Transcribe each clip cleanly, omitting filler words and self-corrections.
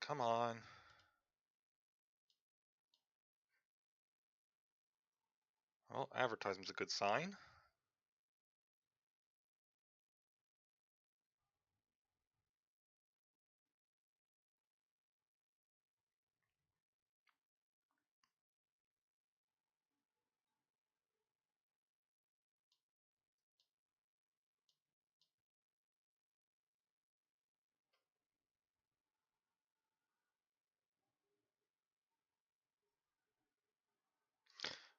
come on. Well, advertisement's a good sign.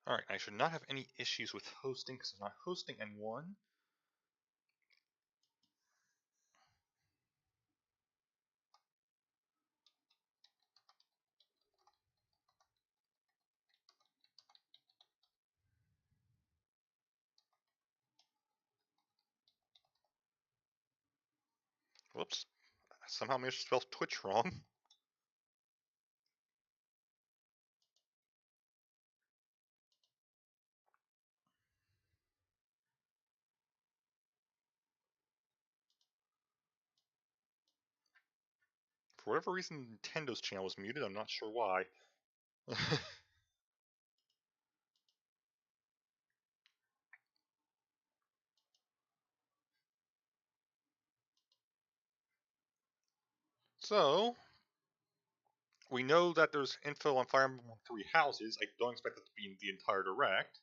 Alright, I should not have any issues with hosting because I'm not hosting anyone. Whoops. Somehow managed to spell Twitch wrong. For whatever reason, Nintendo's channel was muted. I'm not sure why. So, we know that there's info on Fire Emblem Three Houses. I don't expect it to be in the entire direct.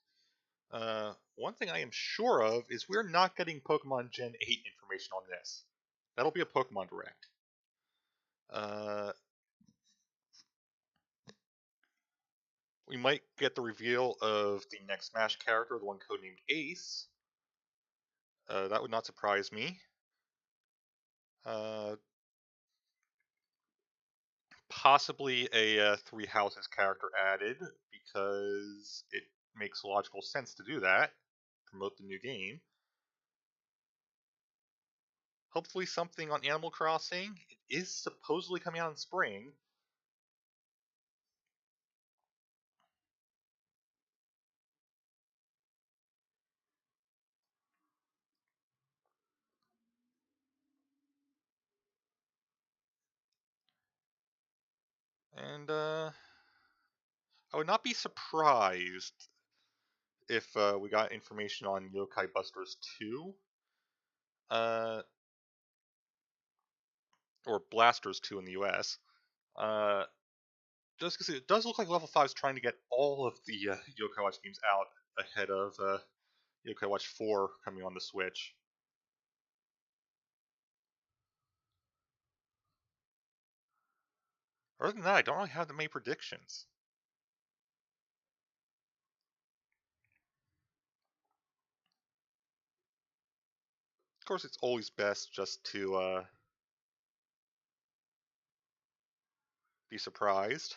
One thing I am sure of is we're not getting Pokemon Gen 8 information on this. That'll be a Pokemon Direct. We might get the reveal of the next Smash character, the one codenamed Ace. That would not surprise me. Possibly a Three Houses character added, because it makes logical sense to do that. Promote the new game. Hopefully something on Animal Crossing. It is supposedly coming out in spring. And I would not be surprised if we got information on Yokai Busters 2. Or Blasters 2 in the US. Just because it does look like Level 5 is trying to get all of the Yokai Watch games out ahead of Yokai Watch 4 coming on the Switch. Other than that, I don't really have that many predictions. Of course, it's always best just to be surprised.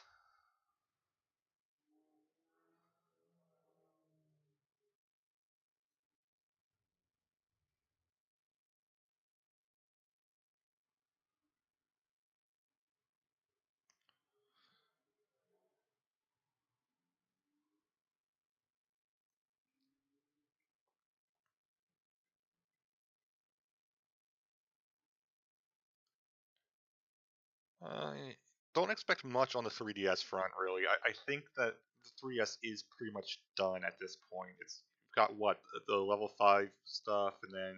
I don't expect much on the 3DS front, really. I think that the 3DS is pretty much done at this point. It's got what, the Level 5 stuff, and then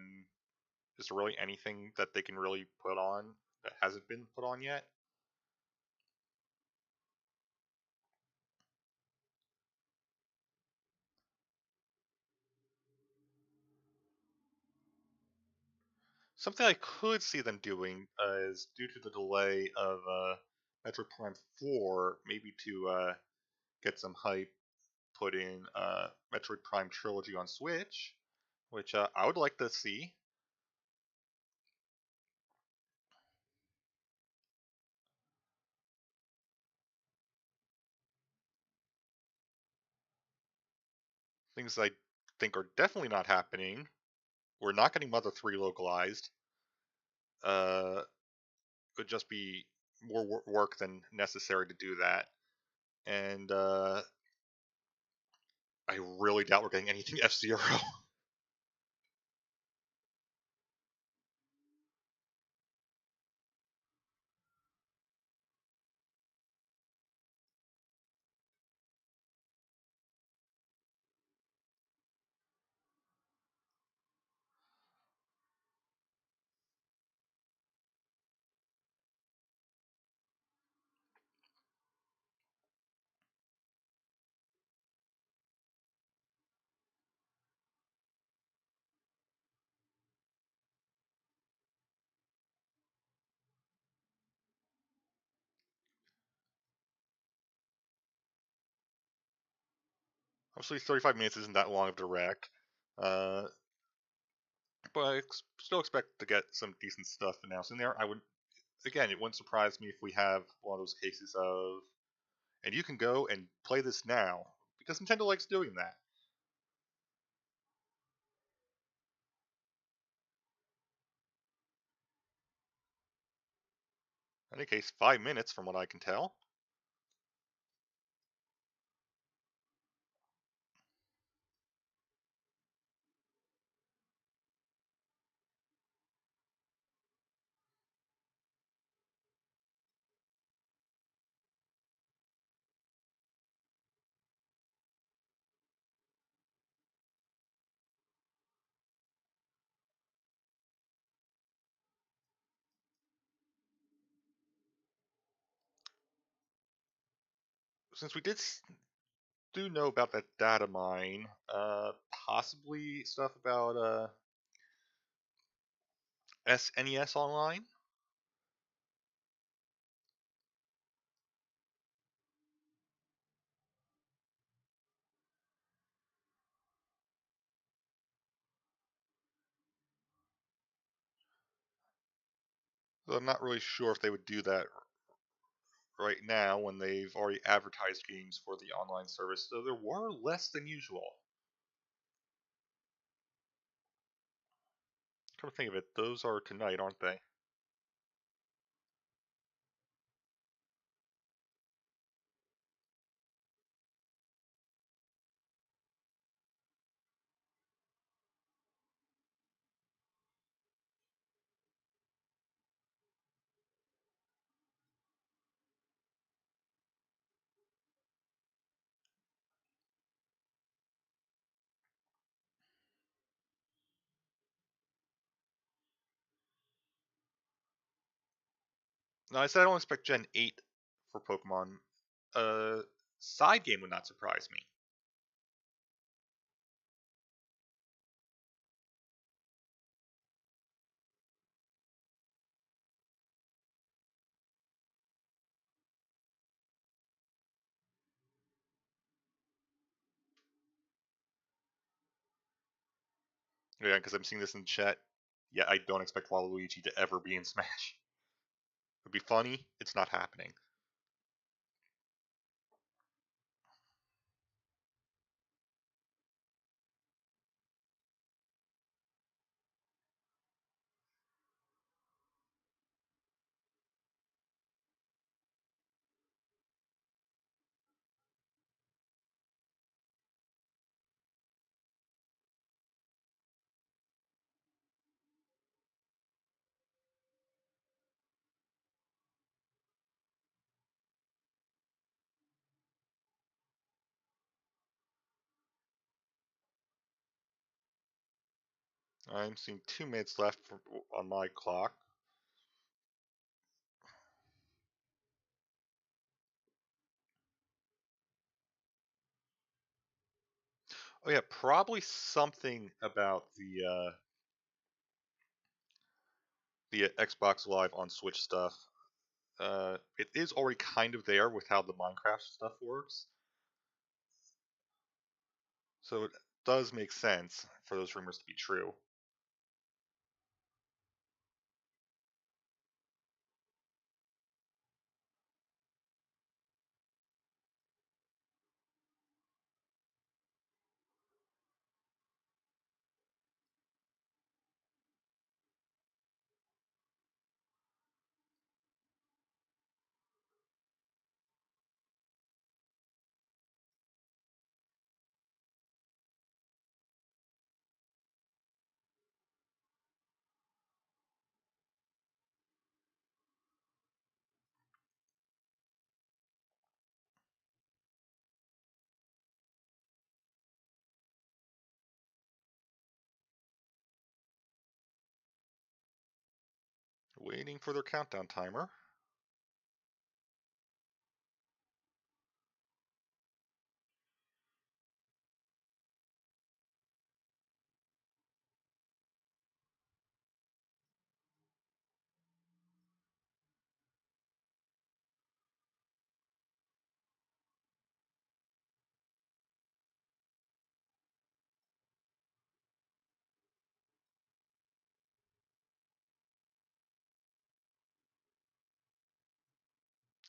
is there really anything that they can really put on that hasn't been put on yet? Something I could see them doing is due to the delay of Metroid Prime 4, maybe to get some hype, put in Metroid Prime Trilogy on Switch, which I would like to see. Things I think are definitely not happening. We're not getting Mother 3 localized. It would just be more work than necessary to do that. And I really doubt we're getting anything F-Zero. Obviously, 35 minutes isn't that long of direct, uh, but I still expect to get some decent stuff announced in there. I would, again, it wouldn't surprise me if we have one of those cases of, and you can go and play this now because Nintendo likes doing that. In any case, 5 minutes from what I can tell. Since we do know about that data mine, possibly stuff about SNES Online. So I'm not really sure if they would do that right now when they've already advertised games for the online service, so there were less than usual. Come to think of it, those are tonight, aren't they? No, I said I don't expect Gen 8 for Pokemon. Uh, Side game would not surprise me. Yeah, because I'm seeing this in chat. Yeah, I don't expect Waluigi to ever be in Smash. It would be funny, it's not happening. I'm seeing 2 minutes left on my clock. Oh yeah, probably something about the Xbox Live on Switch stuff. It is already kind of there with how the Minecraft stuff works, so it does make sense for those rumors to be true. Waiting for their countdown timer.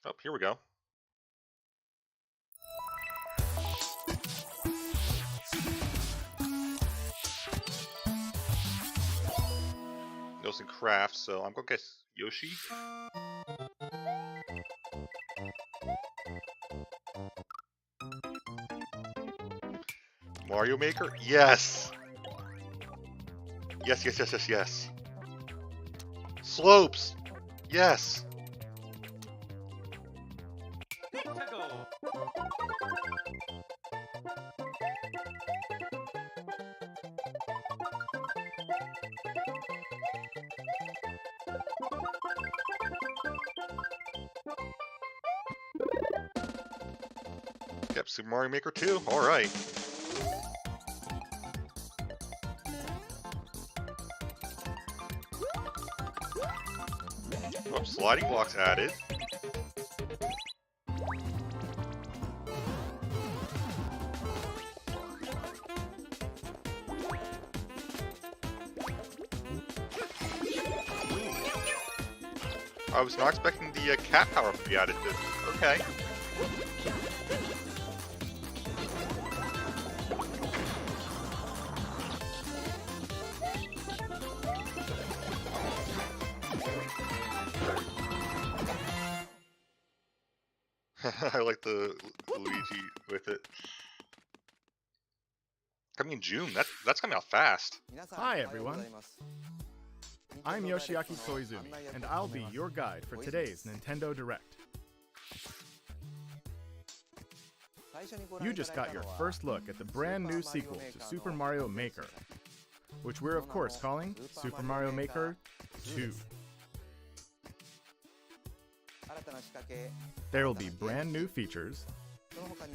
Oh, here we go. Nelson Craft, so I'm gonna guess Yoshi. Mario Maker? Yes! Yes, yes, yes, yes, yes. Slopes! Yes! Yep, Super Mario Maker 2. Alright. Oh, sliding blocks added. I was not expecting the cat power to be added to this. Okay. I like the Luigi with it. Coming in June. That's coming out fast. Hi everyone. I'm Yoshiaki Koizumi, and I'll be your guide for today's Nintendo Direct. You just got your first look at the brand new sequel to Super Mario Maker, which we're of course calling Super Mario Maker 2. There will be brand new features,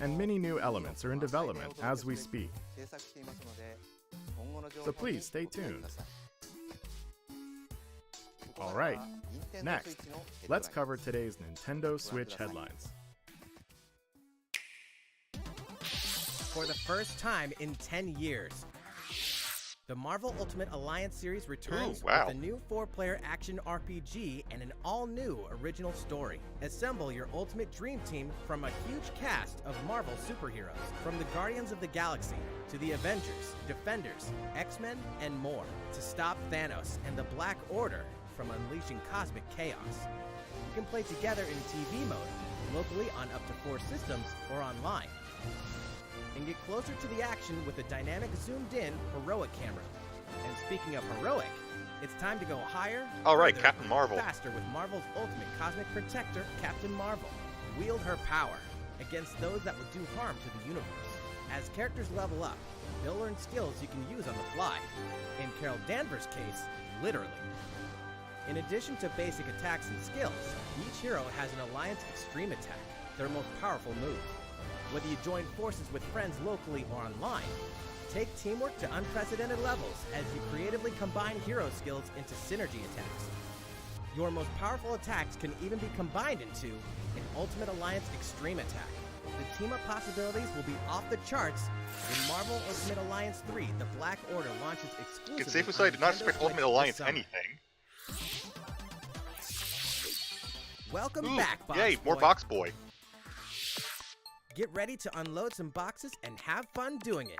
and many new elements are in development as we speak. So please stay tuned. Alright, next, let's cover today's Nintendo Switch headlines. For the first time in 10 years, the Marvel Ultimate Alliance series returns with a new 4-player action RPG and an all-new original story. Assemble your ultimate dream team from a huge cast of Marvel superheroes, from the Guardians of the Galaxy to the Avengers, Defenders, X-Men, and more, to stop Thanos and the Black Order from unleashing cosmic chaos. You can play together in TV mode, locally on up to 4 systems, or online. And get closer to the action with a dynamic zoomed-in heroic camera. And speaking of heroic, it's time to go higher, alright, further, Captain Marvel. faster with Marvel's ultimate cosmic protector, Captain Marvel. Wield her power against those that would do harm to the universe. As characters level up, they'll learn skills you can use on the fly. In Carol Danvers' case, literally. In addition to basic attacks and skills, each hero has an Alliance Extreme Attack, their most powerful move. Whether you join forces with friends locally or online, take teamwork to unprecedented levels as you creatively combine hero skills into synergy attacks. Your most powerful attacks can even be combined into an Ultimate Alliance Extreme Attack. The team-up possibilities will be off the charts when Marvel Ultimate Alliance 3, The Black Order, launches exclusively. You can safely say I did not expect Ultimate Alliance anything. Welcome back, Box Yay, more Boy. Box Boy. Get ready to unload some boxes and have fun doing it.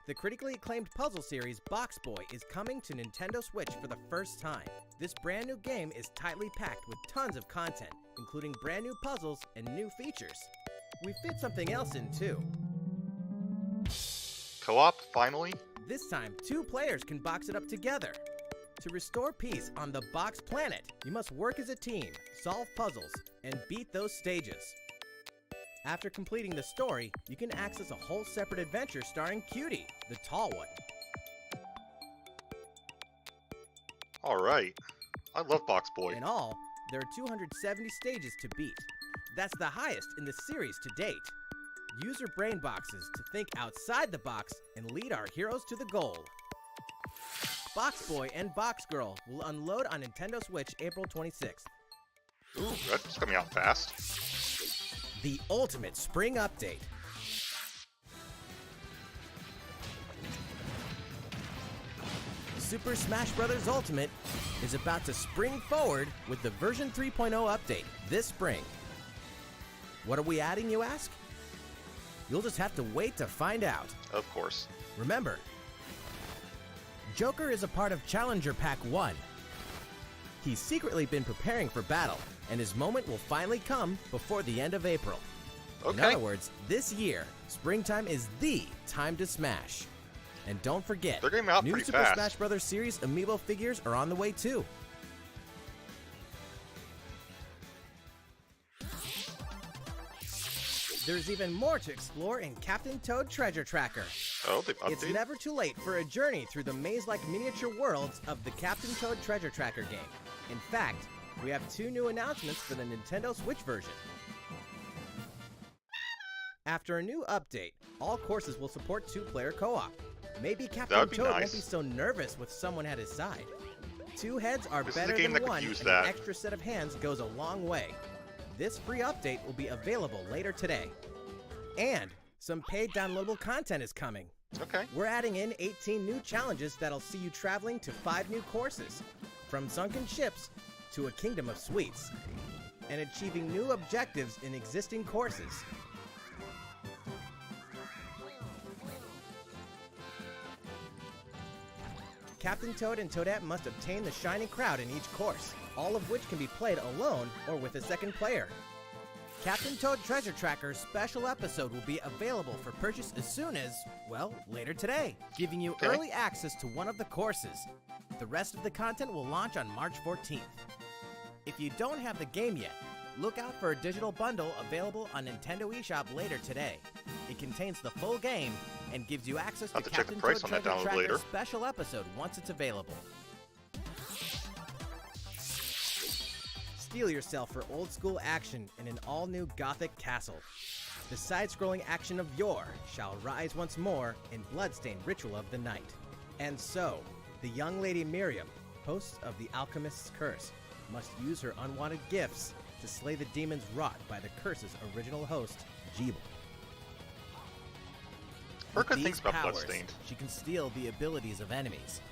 The critically acclaimed puzzle series Box Boy is coming to Nintendo Switch for the first time. This brand new game is tightly packed with tons of content, including brand new puzzles and new features. We fit something else in too. Co-op, finally? This time, 2 players can box it up together. To restore peace on the Box Planet, you must work as a team, solve puzzles, and beat those stages. After completing the story, you can access a whole separate adventure starring Cutie, the tall one. Alright. I love Box Boy. In all, there are 270 stages to beat. That's the highest in the series to date. Use your brain boxes to think outside the box and lead our heroes to the goal. Box Boy and Box Girl will unload on Nintendo Switch April 26th. Ooh, that's coming out fast. The ultimate spring update. Super Smash Bros. Ultimate is about to spring forward with the version 3.0 update this spring. What are we adding, you ask? You'll just have to wait to find out. Of course. Remember, Joker is a part of Challenger Pack 1. He's secretly been preparing for battle, and his moment will finally come before the end of April. Okay. In other words, this year, springtime is the time to smash. And don't forget, They're getting out new pretty Super fast. Smash Bros. Series Amiibo figures are on the way too. There's even more to explore in Captain Toad Treasure Tracker. Oh, they've updated? It's never too late for a journey through the maze-like miniature worlds of the Captain Toad Treasure Tracker game. In fact, we have 2 new announcements for the Nintendo Switch version. After a new update, all courses will support 2-player co-op. Maybe Captain That'd be Toad nice. won't be so nervous with someone at his side. 2 heads are This is a better game than that could one, use and that. an extra set of hands goes a long way. This free update will be available later today. And some paid downloadable content is coming. Okay. We're adding in 18 new challenges that'll see you traveling to 5 new courses, from sunken ships to a kingdom of sweets, and achieving new objectives in existing courses. Captain Toad and Toadette must obtain the Shining Crowd in each course, all of which can be played alone or with a second player. Captain Toad Treasure Tracker's special episode will be available for purchase as soon as, well, later today, giving you Okay. early access to one of the courses. The rest of the content will launch on March 14th. If you don't have the game yet, look out for a digital bundle available on Nintendo eShop later today. It contains the full game and gives you access to I'll have to check the Captain price Toad on that Treasure download Tracker's later. special episode once it's available. Steel yourself for old-school action in an all-new Gothic castle. The side-scrolling action of yore shall rise once more in Bloodstained Ritual of the Night. And so, the young lady Miriam, host of the Alchemist's Curse, must use her unwanted gifts to slay the demons wrought by the curse's original host, Jeeble. Heard good With things these about powers, Bloodstained. she can steal the abilities of enemies,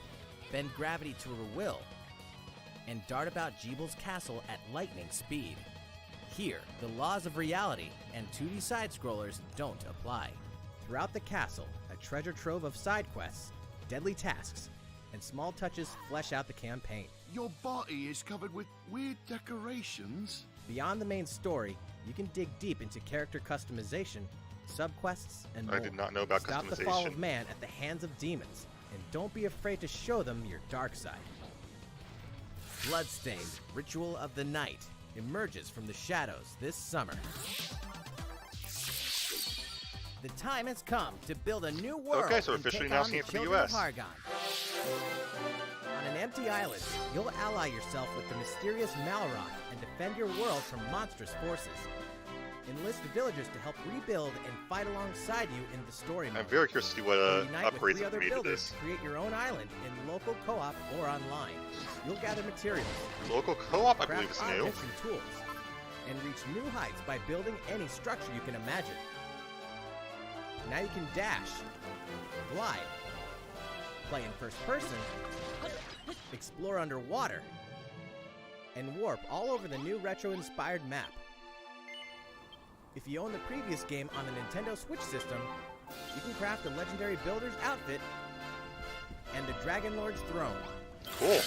bend gravity to her will, and dart about Jeeble's castle at lightning speed. Here, the laws of reality and 2D side-scrollers don't apply. Throughout the castle, a treasure trove of side quests, deadly tasks, and small touches flesh out the campaign. Your body is covered with weird decorations. Beyond the main story, you can dig deep into character customization, subquests, and more. I did not know about Stop the fall of customization. man at the hands of demons, and don't be afraid to show them your dark side. Bloodstained Ritual of the Night emerges from the shadows this summer. The time has come to build a new world. Okay, so and officially take announcing on it for the children of US. Hargon. On an empty island, you'll ally yourself with the mysterious Malroth and defend your world from monstrous forces. Enlist villagers to help rebuild and fight alongside you in the story mode. I'm very curious to see what And unite with upgrades 3 have other made to builders this. to create your own island in local co-op or online. You'll gather materials, Local co-op, I believe, craft is new. objects and tools, and reach new heights by building any structure you can imagine. Now you can dash, glide, play in first person, explore underwater, and warp all over the new retro-inspired map. If you own the previous game on the Nintendo Switch system, you can craft the legendary builder's outfit and the Dragon Lord's throne. Cool.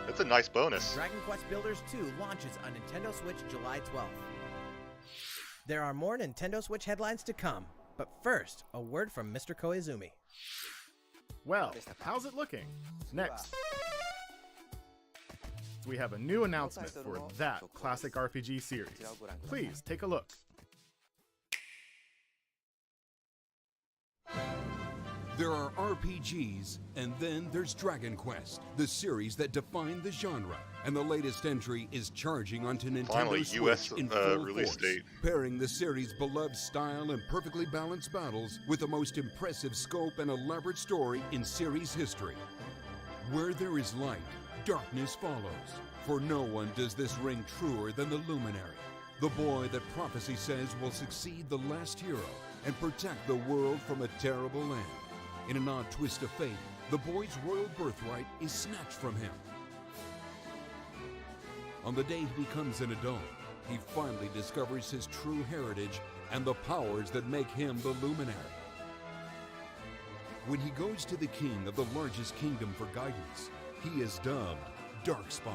That's a nice bonus. Dragon Quest Builders 2 launches on Nintendo Switch July 12th. There are more Nintendo Switch headlines to come, but first, a word from Mr. Koizumi. Well, how's it looking? Next, we have a new announcement for that classic RPG series. Please take a look. There are RPGs, and then there's Dragon Quest, the series that defined the genre. And the latest entry is charging onto Nintendo Finally, Switch US in full release force, date. pairing the series' beloved style and perfectly balanced battles with the most impressive scope and elaborate story in series history. Where there is light, darkness follows. For no one does this ring truer than the Luminary, the boy that prophecy says will succeed the last hero and protect the world from a terrible land. In an odd twist of fate, the boy's royal birthright is snatched from him. On the day he becomes an adult, he finally discovers his true heritage and the powers that make him the Luminary. When he goes to the king of the largest kingdom for guidance, he is dubbed Darkspawn.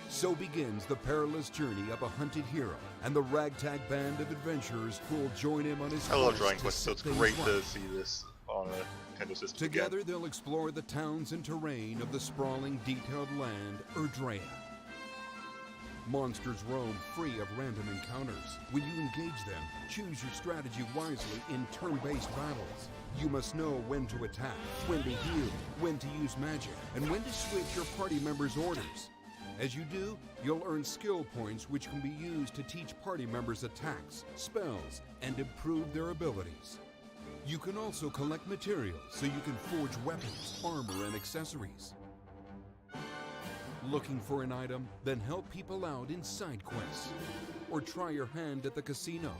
So begins the perilous journey of a hunted hero and the ragtag band of adventurers who will join him on his I love quest Dragon to Quest, so set it's things great to right. see this on a Nintendo system Together again. they'll explore the towns and terrain of the sprawling, detailed land, Erdrea. Monsters roam free of random encounters. When you engage them, choose your strategy wisely in turn-based battles. You must know when to attack, when to heal, when to use magic, and when to switch your party members' orders. As you do, you'll earn skill points which can be used to teach party members attacks, spells, and improve their abilities. You can also collect materials so you can forge weapons, armor, and accessories. Looking for an item? Then help people out in side quests. Or try your hand at the casino.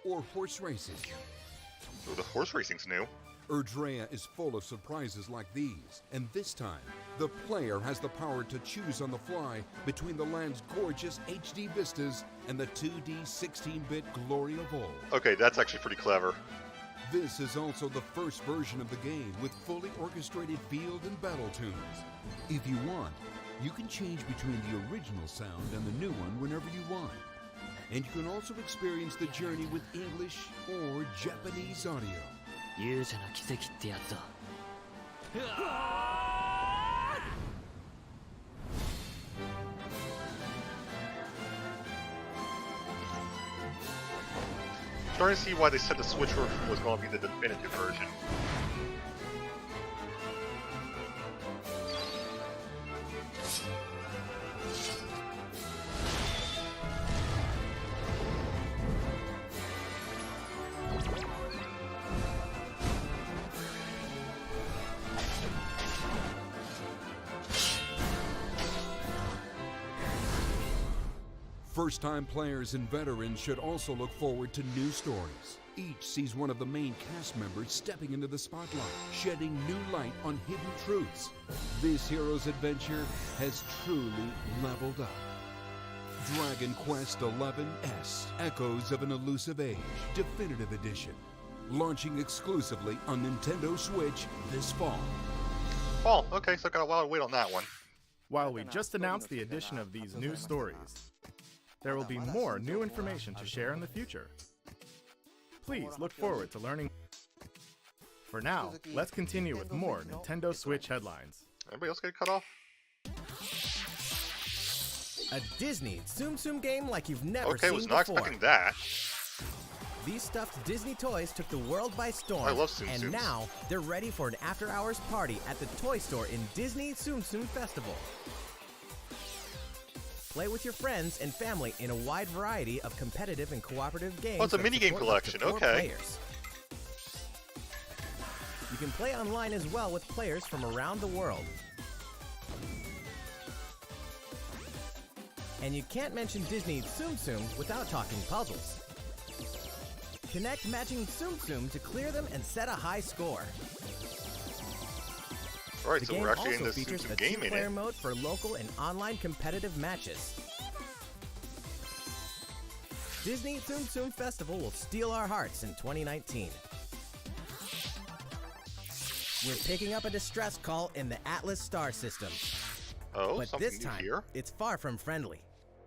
Or horse racing. Oh, the horse racing's new. Erdrea is full of surprises like these, and this time, the player has the power to choose on the fly between the land's gorgeous HD vistas and the 2D 16-bit glory of old. Okay, that's actually pretty clever. This is also the first version of the game with fully orchestrated field and battle tunes. If you want, you can change between the original sound and the new one whenever you want. And you can also experience the journey with English or Japanese audio. 勇者の奇跡ってやつだ。 Starting to see why they said the Switch version was going to be the definitive version. First-time players and veterans should also look forward to new stories. Each sees one of the main cast members stepping into the spotlight, shedding new light on hidden truths. This hero's adventure has truly leveled up. Dragon Quest XI-S, Echoes of an Elusive Age, Definitive Edition. Launching exclusively on Nintendo Switch this fall. Oh, okay, so I got a while to wait on that one. While we just announced the addition of these new stories, there will be more new information to share in the future. Please look forward to learning. For now, let's continue with more Nintendo Switch headlines. Anybody else get cut off? A Disney Tsum Tsum game like you've never Okay, seen was not before. expecting that. These stuffed Disney toys took the world by storm. I love Tsum and Tsums. now they're ready for an after-hours party at the toy store in Disney Tsum Tsum Festival. Play with your friends and family in a wide variety of competitive and cooperative games. Oh, it's a that minigame support up to collection, 4 okay. players. You can play online as well with players from around the world. And you can't mention Disney Tsum Tsums without talking puzzles. Connect matching Tsum Tsum to clear them and set a high score. Alright, The so game we're actually also in this Tsum features a Tsum game in two-player it. mode for local and online competitive matches. Disney Tsum Tsum Festival will steal our hearts in 2019. We're picking up a distress call in the Atlas star system, Oh, but something this new time here. it's far from friendly.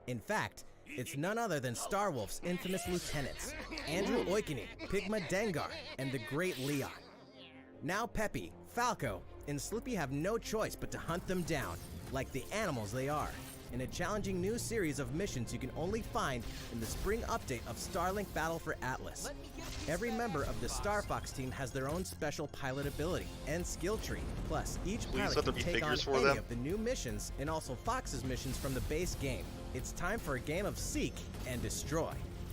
In fact, it's none other than Starwolf's infamous lieutenants, Andrew Oikini, Pigma Dengar, and the Great Leon. Now Peppy, Falco, and Slippy have no choice but to hunt them down, like the animals they are, in a challenging new series of missions you can only find in the spring update of Starlink Battle for Atlas. Every member of the Star Fox team has their own special pilot ability and skill tree. Plus, each Please pilot let there can be take on figures for any them. of the new missions and also Fox's missions from the base game. It's time for a game of Seek and Destroy.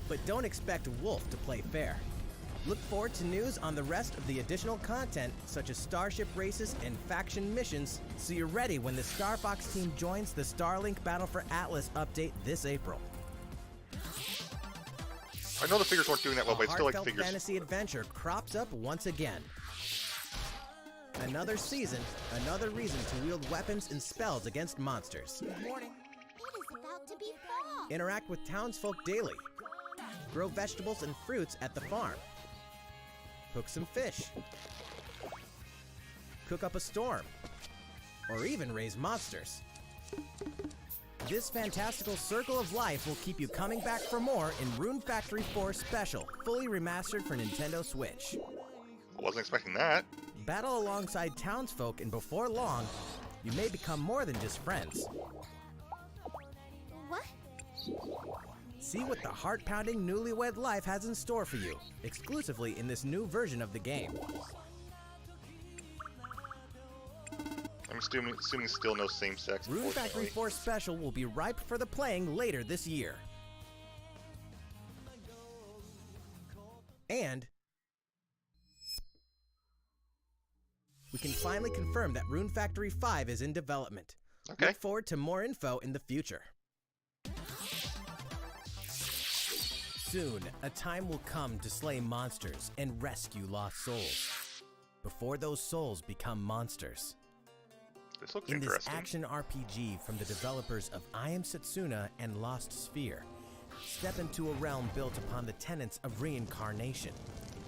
But don't expect Wolf to play fair. Look forward to news on the rest of the additional content, such as starship races and faction missions, so you're ready when the Star Fox team joins the Starlink Battle for Atlas update this April. I know the figures weren't doing that well, but I still like Heartfelt figures. fantasy adventure crops up once again. Another season, another reason to wield weapons and spells against monsters. It is about to be fall. Interact with townsfolk daily. Grow vegetables and fruits at the farm. Cook some fish. Cook up a storm. Or even raise monsters. This fantastical circle of life will keep you coming back for more in Rune Factory 4 Special, fully remastered for Nintendo Switch. Wasn't expecting that. Battle alongside townsfolk, and before long, you may become more than just friends. What? See what the heart-pounding newlywed life has in store for you, exclusively in this new version of the game. I'm assuming still no same-sex. Rune Factory 4 Special will be ripe for the playing later this year. And we can finally confirm that Rune Factory 5 is in development. Okay. Look forward to more info in the future. Soon, a time will come to slay monsters and rescue lost souls, before those souls become monsters. This looks In this interesting. action RPG from the developers of I Am Setsuna and Lost Sphere, step into a realm built upon the tenets of reincarnation.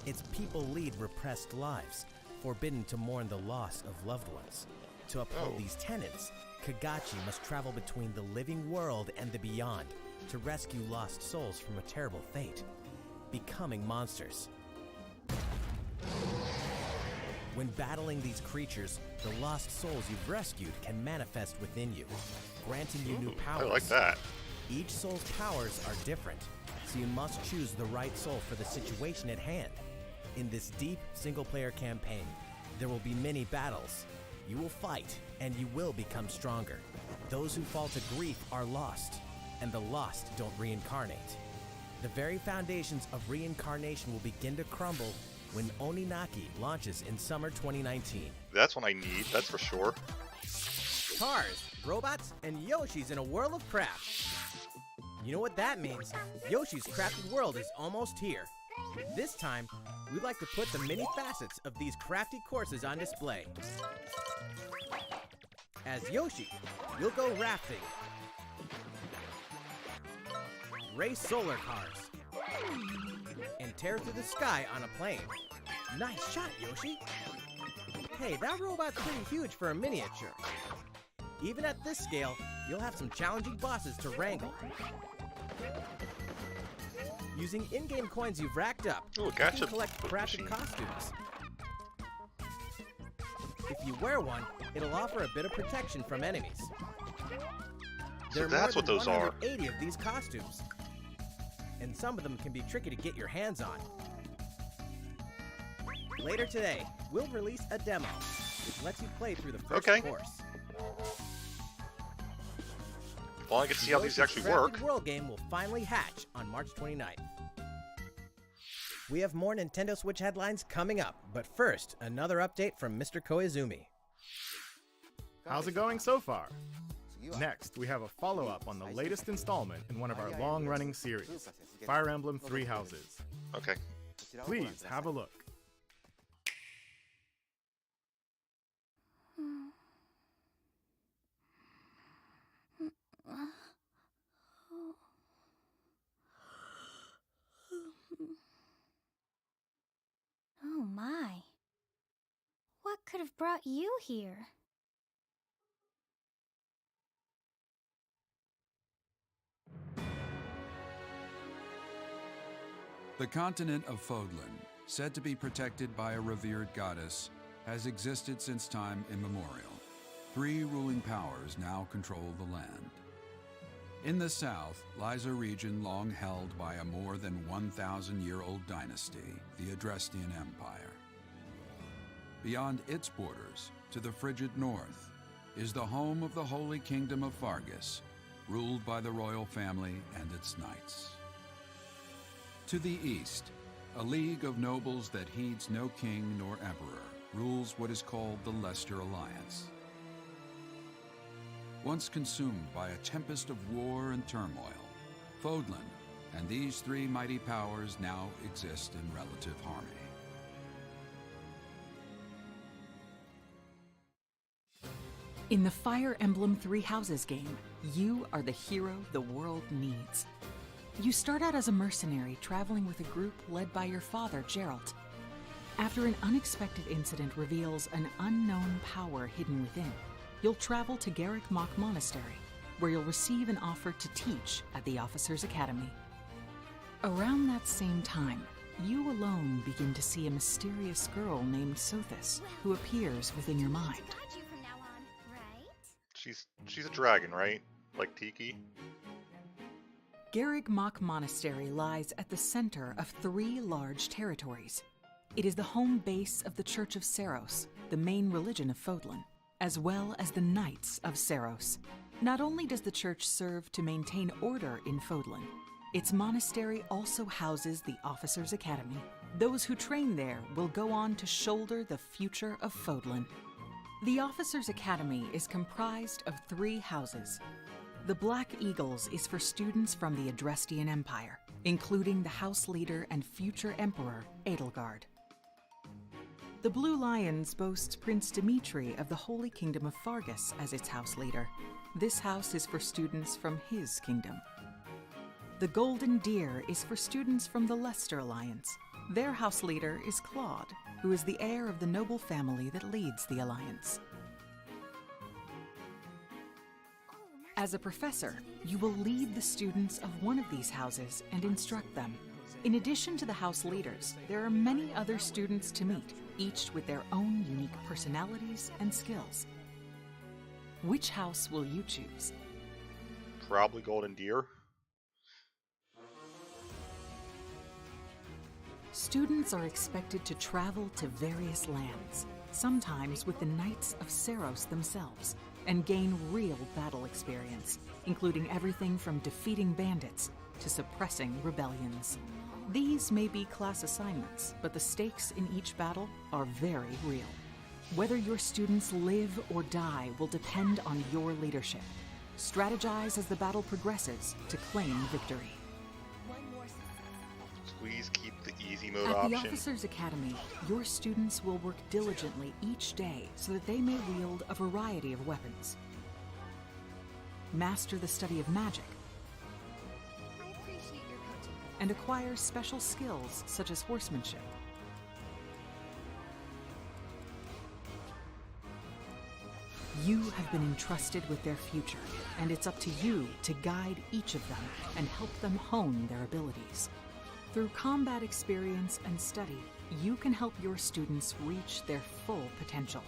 Its people lead repressed lives, forbidden to mourn the loss of loved ones. To uphold these tenets, Kagachi must travel between the living world and the beyond to rescue lost souls from a terrible fate, becoming monsters. When battling these creatures, the lost souls you've rescued can manifest within you, granting you new powers. I like that. Each soul's powers are different, so you must choose the right soul for the situation at hand. In this deep single-player campaign, there will be many battles. You will fight, and you will become stronger. Those who fall to grief are lost, and the lost don't reincarnate. The very foundations of reincarnation will begin to crumble when Oninaki launches in summer 2019. That's what I need, that's for sure. Cars, robots, and Yoshis in a world of craft. You know what that means? Yoshi's Crafted World is almost here. This time, we'd like to put the many facets of these crafty courses on display. As Yoshi, you'll go rafting, race solar cars, and tear through the sky on a plane. Nice shot, Yoshi! Hey, that robot's pretty huge for a miniature. Even at this scale, you'll have some challenging bosses to wrangle. Using in-game coins you've racked up, Ooh, you gotcha. can collect crafted costumes. If you wear one, it'll offer a bit of protection from enemies. There are that's more what than those are. 180 of these costumes, and some of them can be tricky to get your hands on. Later today, we'll release a demo, which lets you play through the first course. Well, I get to see how these actually work. The World game will finally hatch on March 29th. We have more Nintendo Switch headlines coming up, but first, another update from Mr. Koizumi. How's it going so far? Next, we have a follow-up on the latest installment in one of our long-running series, Fire Emblem Three Houses. Okay. Please have a look. Oh my. What could have brought you here? The continent of Fodlan, said to be protected by a revered goddess, has existed since time immemorial. 3 ruling powers now control the land. In the south lies a region long held by a more than 1,000-year-old dynasty, the Adrestian Empire. Beyond its borders, to the frigid north, is the home of the Holy Kingdom of Faerghus, ruled by the royal family and its knights. To the east, a league of nobles that heeds no king nor emperor rules what is called the Leicester Alliance. Once consumed by a tempest of war and turmoil, Fodlan and these 3 mighty powers now exist in relative harmony. In the Fire Emblem Three Houses game, you are the hero the world needs. You start out as a mercenary traveling with a group led by your father, Geralt. After an unexpected incident reveals an unknown power hidden within, you'll travel to Garreg Mach Monastery, where you'll receive an offer to teach at the Officers' Academy. Around that same time, you alone begin to see a mysterious girl named Sothis, who appears within your mind. Got you from now on, right? She's a dragon, right? Like Tiki? Garreg Mach Monastery lies at the center of 3 large territories. It is the home base of the Church of Seiros, the main religion of Fodlan, as well as the Knights of Seiros. Not only does the church serve to maintain order in Fodlan, its monastery also houses the Officers' Academy. Those who train there will go on to shoulder the future of Fodlan. The Officers' Academy is comprised of 3 houses. The Black Eagles is for students from the Adrestian Empire, including the House Leader and future Emperor, Edelgard. The Blue Lions boasts Prince Dimitri of the Holy Kingdom of Fargus as its House Leader. This house is for students from his kingdom. The Golden Deer is for students from the Leicester Alliance. Their House Leader is Claude, who is the heir of the noble family that leads the Alliance. As a professor, you will lead the students of one of these houses and instruct them. In addition to the house leaders, there are many other students to meet, each with their own unique personalities and skills. Which house will you choose? Probably Golden Deer. Students are expected to travel to various lands, sometimes with the Knights of Seiros themselves, and gain real battle experience, including everything from defeating bandits to suppressing rebellions. These may be class assignments, but the stakes in each battle are very real. Whether your students live or die will depend on your leadership. Strategize as the battle progresses to claim victory. Please keep the easy mode At option. the Officers' Academy, your students will work diligently each day so that they may wield a variety of weapons. Master the study of magic, I appreciate your coaching. and acquire special skills such as horsemanship. You have been entrusted with their future, and it's up to you to guide each of them and help them hone their abilities. Through combat experience and study, you can help your students reach their full potential.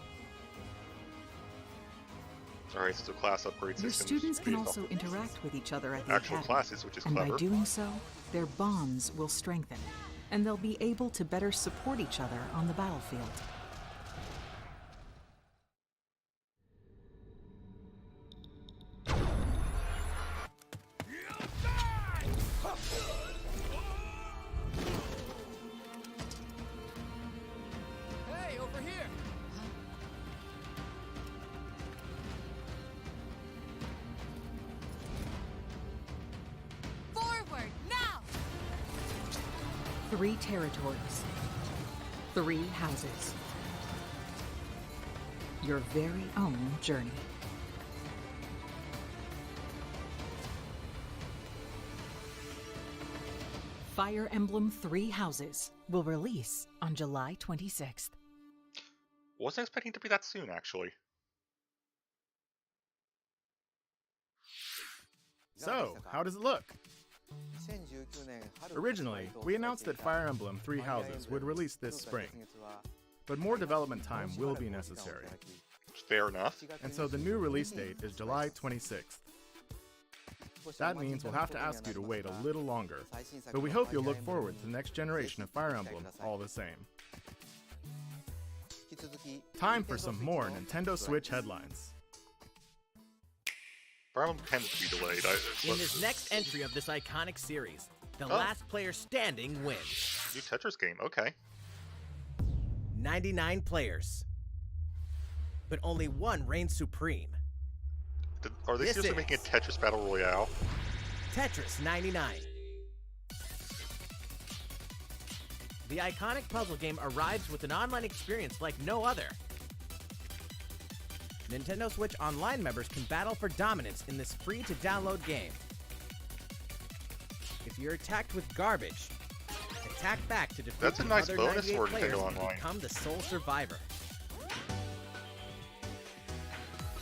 Alright, so class upgrade Your systems students can based off also of interact with each other at the actual academy, classes, which is and clever. by doing so, their bonds will strengthen, and they'll be able to better support each other on the battlefield. Hey, over here! Forward, now! 3 territories, 3 houses. Your very own journey. Fire Emblem Three Houses will release on July 26th. Wasn't expecting it to be that soon, actually. So, how does it look? Originally, we announced that Fire Emblem Three Houses would release this spring, but more development time will be necessary, Fair enough. and so the new release date is July 26th. That means we'll have to ask you to wait a little longer, but we hope you'll look forward to the next generation of Fire Emblem all the same. Time for some more Nintendo Switch headlines. Fire Emblem tends to be delayed. In this next entry of this iconic series, the Oh. last player standing wins. New Tetris game, okay. 99 players. But only one reigns supreme. Are they This seriously making a is- Tetris Battle Royale? Tetris 99. The iconic puzzle game arrives with an online experience like no other. Nintendo Switch Online members can battle for dominance in this free-to-download game. If you're attacked with garbage, attack back to defeat That's a the nice other bonus 98 for players Nintendo and Online. become the sole survivor.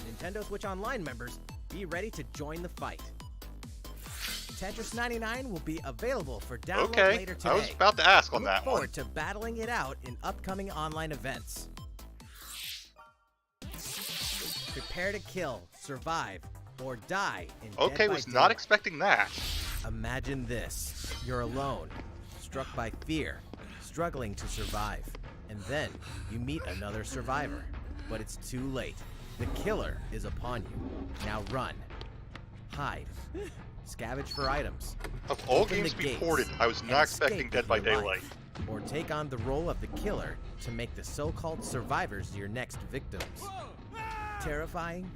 Nintendo Switch Online members, be ready to join the fight. Tetris 99 will be available for download Okay, later today. I was about to ask on Look that one. forward to battling it out in upcoming online events. Prepare to kill, survive, or die in Okay, Dead by was not Daylight. expecting that. Imagine this. You're alone, struck by fear, struggling to survive. And then you meet another survivor. But it's too late. The killer is upon you. Now run. Hide. Scavenge for items. Of all Open games the to be gates ported, I was and not expecting escape Dead with by your Daylight. life. Or take on the role of the killer to make the so-called survivors your next victims. Terrifying?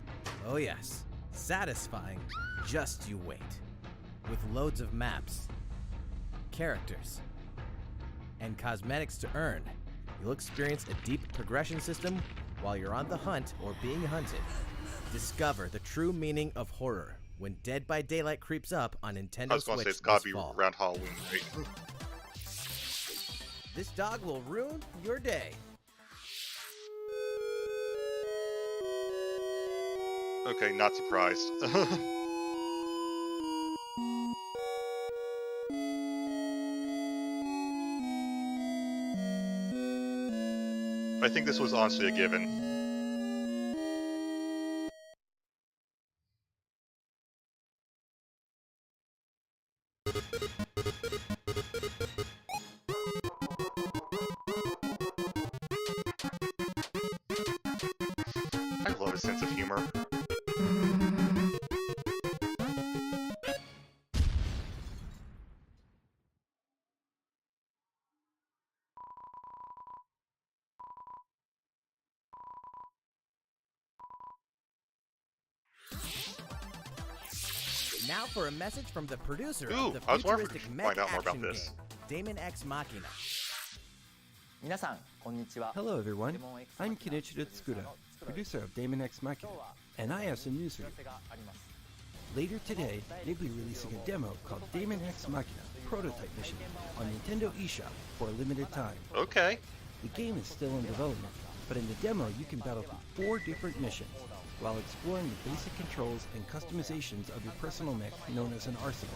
Oh yes. Satisfying? Just you wait. With loads of maps, characters, and cosmetics to earn, you'll experience a deep progression system while you're on the hunt or being hunted. Discover the true meaning of horror when Dead by Daylight creeps up on Nintendo I was going Switch to say it's gotta this be fall. around Halloween, right? This dog will ruin your day. Okay, not surprised. I think this was honestly a given. I love his sense of humor. Now for a message from the producer Ooh, of the I was wondering futuristic if mech you'd find out more about action this. game, Daemon X Machina. Hello everyone, I'm Kenichiro Tsukuda, producer of Daemon X Machina, and I have some news for you. Later today, they'll be releasing a demo called Daemon X Machina Prototype Mission on Nintendo eShop for a limited time. Okay. The game is still in development, but in the demo you can battle through 4 different missions, while exploring the basic controls and customizations of your personal mech known as an arsenal.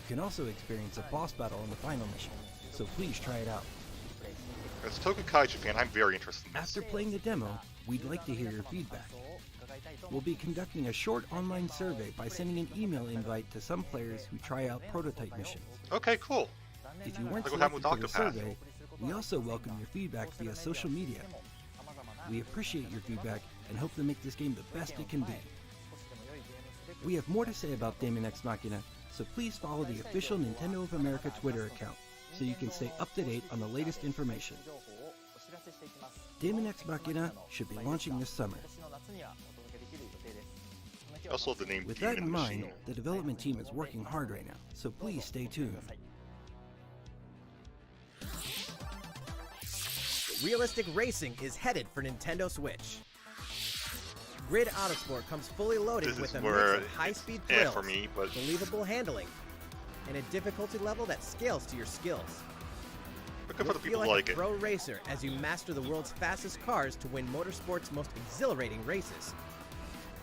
You can also experience a boss battle in the final mission, so please try it out. As a Toku Kaiju fan, I'm very interested in this. After playing the demo, we'd like to hear your feedback. We'll be conducting a short online survey by sending an email invite to some players who try out prototype missions. Okay, cool. If you weren't Like what happened selected with for the Octopath. survey, we also welcome your feedback via social media. We appreciate your feedback and hope to make this game the best it can be. We have more to say about Daemon X Machina, so please follow the official Nintendo of America Twitter account so you can stay up to date on the latest information. Daemon X Machina should be launching this summer. I also love the name With Demon that in in the mind, Machine. the development team is working hard right now, so please stay tuned. Realistic racing is headed for Nintendo Switch. Grid Autosport comes fully loaded This with is a where mix of high-speed it's thrills, for me, but believable handling, and a difficulty level that scales to your skills. but good You'll for the feel people who like like a it. pro racer as you master the world's fastest cars to win motorsport's most exhilarating races.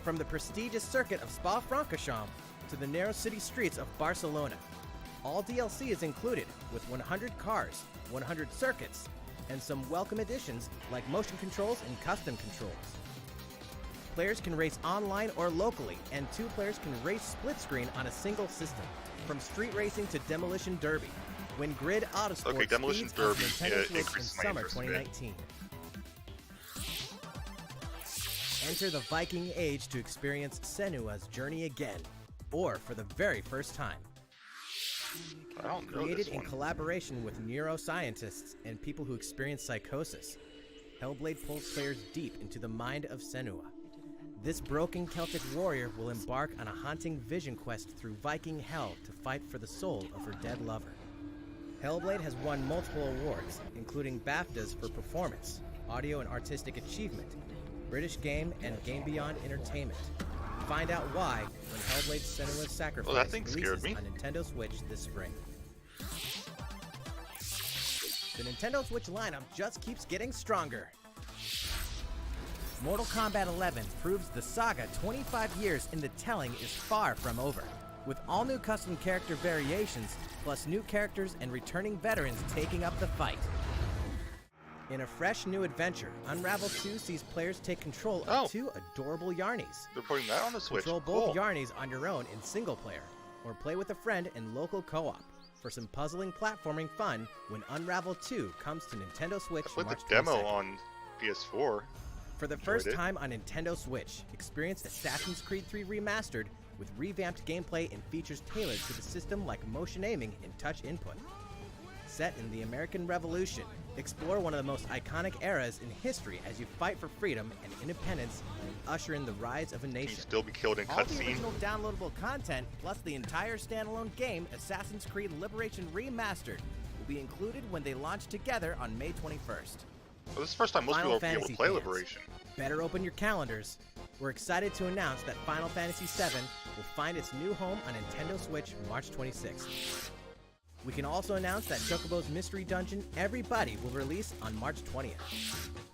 From the prestigious circuit of Spa-Francorchamps to the narrow city streets of Barcelona, all DLC is included with 100 cars, 100 circuits, and some welcome additions like motion controls and custom controls. Players can race online or locally, and 2 players can race split screen on a single system. From street racing to demolition derby, when Grid Autosport Okay, Demolition speeds up Derby, Nintendo Switch in increases my summer interest a bit. 2019. Enter the Viking Age to experience Senua's journey again, or for the very first time. I don't know Created this in one. collaboration with neuroscientists and people who experience psychosis, Hellblade pulls players deep into the mind of Senua. This broken Celtic warrior will embark on a haunting vision quest through Viking hell to fight for the soul of her dead lover. Hellblade has won multiple awards, including BAFTAs for performance, audio and artistic achievement, British Game and Game Beyond Entertainment. Find out why when Hellblade's Senua's Sacrifice Oh, that thing scared releases me. on Nintendo Switch this spring. The Nintendo Switch lineup just keeps getting stronger. Mortal Kombat 11 proves the saga 25 years in the telling is far from over, with all new custom character variations, plus new characters and returning veterans taking up the fight. In a fresh new adventure, Unravel 2 sees players take control of two adorable Yarnies. They're putting that on the Switch. Control both Cool. Yarnies on your own in single player, or play with a friend in local co-op for some puzzling platforming fun when Unravel 2 comes to Nintendo Switch I put March the demo 22nd. on PS4. For the Enjoyed first it. time on Nintendo Switch, experience Assassin's Creed 3 Remastered with revamped gameplay and features tailored to the system like motion aiming and touch input. Set in the American Revolution, explore one of the most iconic eras in history as you fight for freedom and independence and usher in the rise of a Can nation. you still be killed in All the cutscene? original downloadable content, plus the entire standalone game, Assassin's Creed Liberation Remastered, will be included when they launch together on May 21st. Well, this is the first time most Final people will be able to Fantasy play fans, Liberation. Better open your calendars. We're excited to announce that Final Fantasy VII will find its new home on Nintendo Switch March 26th. We can also announce that Chocobo's Mystery Dungeon Everybody will release on March 20th.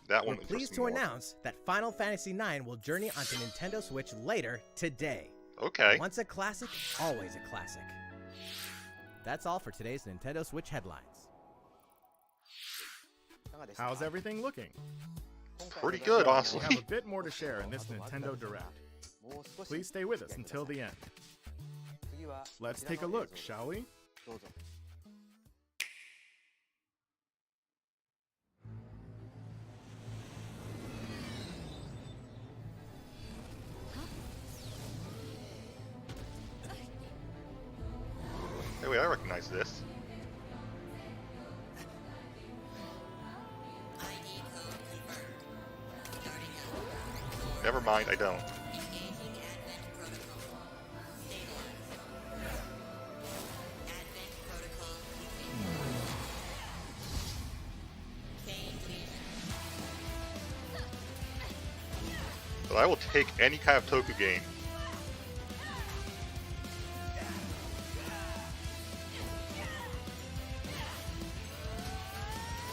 That We're one pleased interests to me more. announce that Final Fantasy IX will journey onto Nintendo Switch later today. Okay. Once a classic, always a classic. That's all for today's Nintendo Switch headlines. How's everything looking? Pretty good, Well, honestly. We have a bit more to share in this Nintendo Direct. Please stay with us until the end. Let's take a look, shall we? Hey, wait, I recognize this. Never mind, I don't. But I will take any kind of Toku game.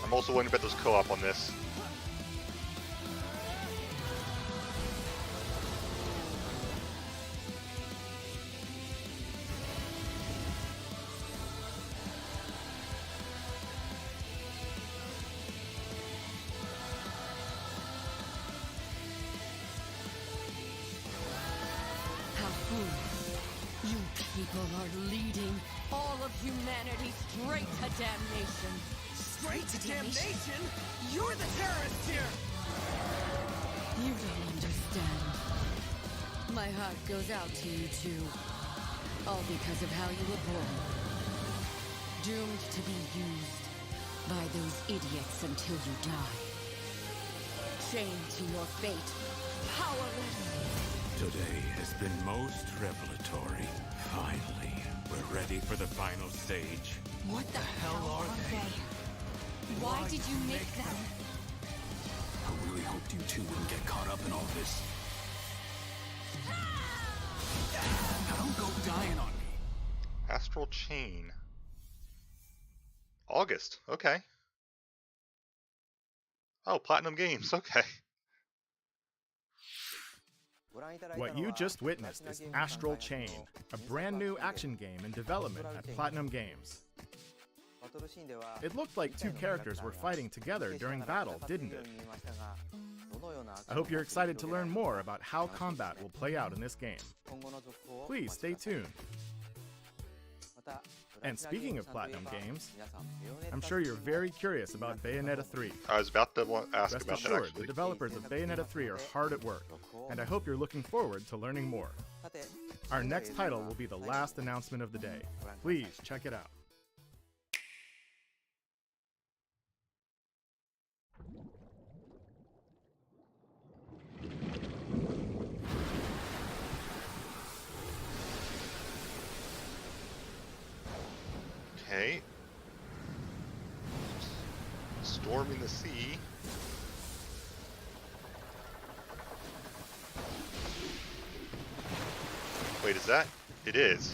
I'm also willing to bet there's co-op on this. How foolish. You people are leading all of humanity straight to damnation. Straight to damnation? You're the terrorist here! You don't understand. My heart goes out to you too. All because of how you were born. Doomed to be used by those idiots until you die. Chained to your fate. Powerless. Today has been most revelatory. Finally, we're ready for the final stage. What the hell are they? Why did you make them? I really hoped you two wouldn't get caught up in all this. Now don't go dying on me. Astral Chain. August, okay. Oh, Platinum Games, okay. What you just witnessed is Astral Chain, a brand new action game in development at Platinum Games. It looked like two characters were fighting together during battle, didn't it? I hope you're excited to learn more about how combat will play out in this game. Please stay tuned. And speaking of Platinum Games, I'm sure you're very curious about Bayonetta 3. I was about to ask Rest about that assured, actually. the developers of Bayonetta 3 are hard at work, and I hope you're looking forward to learning more. Our next title will be the last announcement of the day. Please check it out. Okay. Storming the sea. Wait, is that? It is.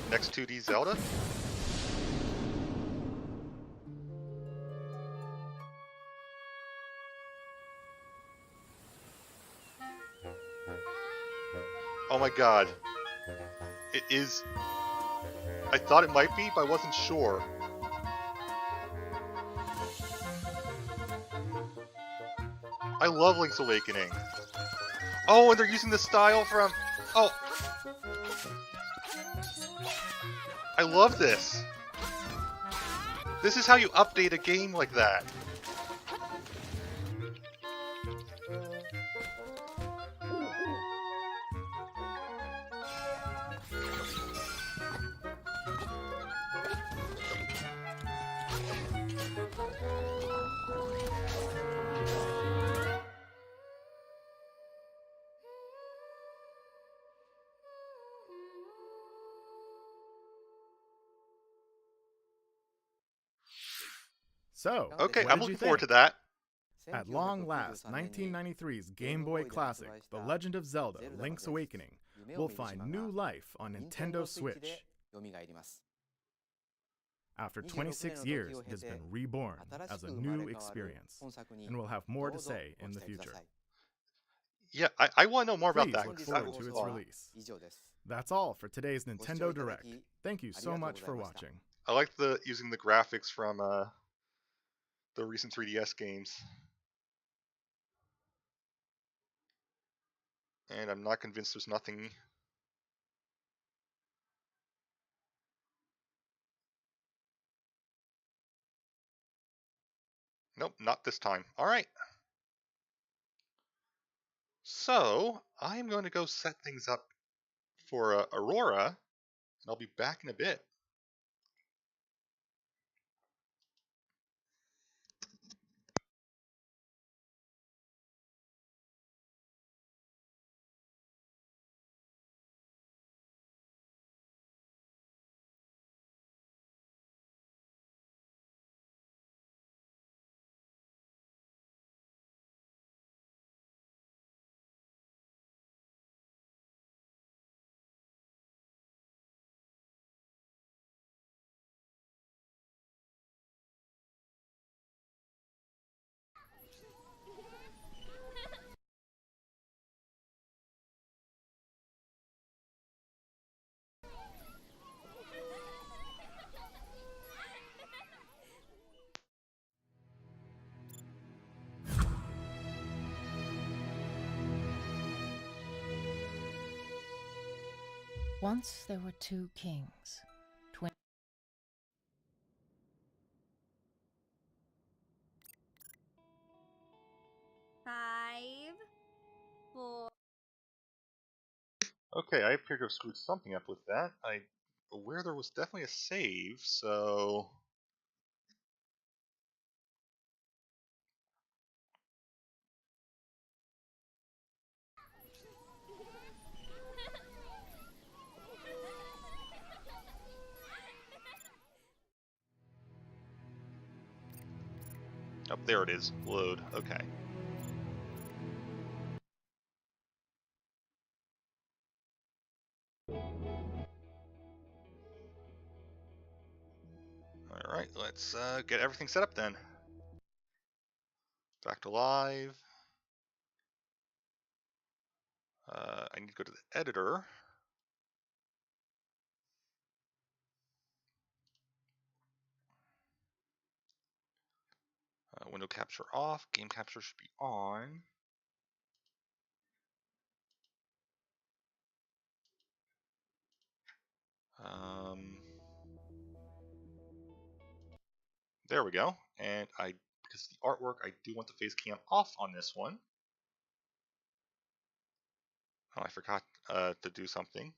Next 2D Zelda? Oh my god. It is... I thought it might be, but I wasn't sure. I love Link's Awakening. Oh, and they're using the style from... Oh! I love this! This is how you update a game like that. So, okay, what I'm did you looking forward think? to that. At long last, 1993's Game Boy classic, The Legend of Zelda: Link's Awakening, will find new life on Nintendo Switch. After 26 years, it has been reborn as a new experience, and we'll have more to say in the future. Yeah, I want to know more about Please that. look forward to its release. That's all for today's Nintendo Direct. Thank you so much for watching. I like using the graphics from the recent 3DS games. And I'm not convinced there's nothing... Nope, not this time. Alright. So, I'm going to go set things up for Aurora, and I'll be back in a bit. Once there were two kings. Five, four. Okay, I appear to have screwed something up with that. I'm aware there was definitely a save, so... Oh, there it is. Load. Okay. Alright, let's get everything set up then. Back to live. I need to go to the editor. Window capture off. Game capture should be on. There we go. And because of the artwork, I do want the face cam off on this one. Oh, I forgot to do something.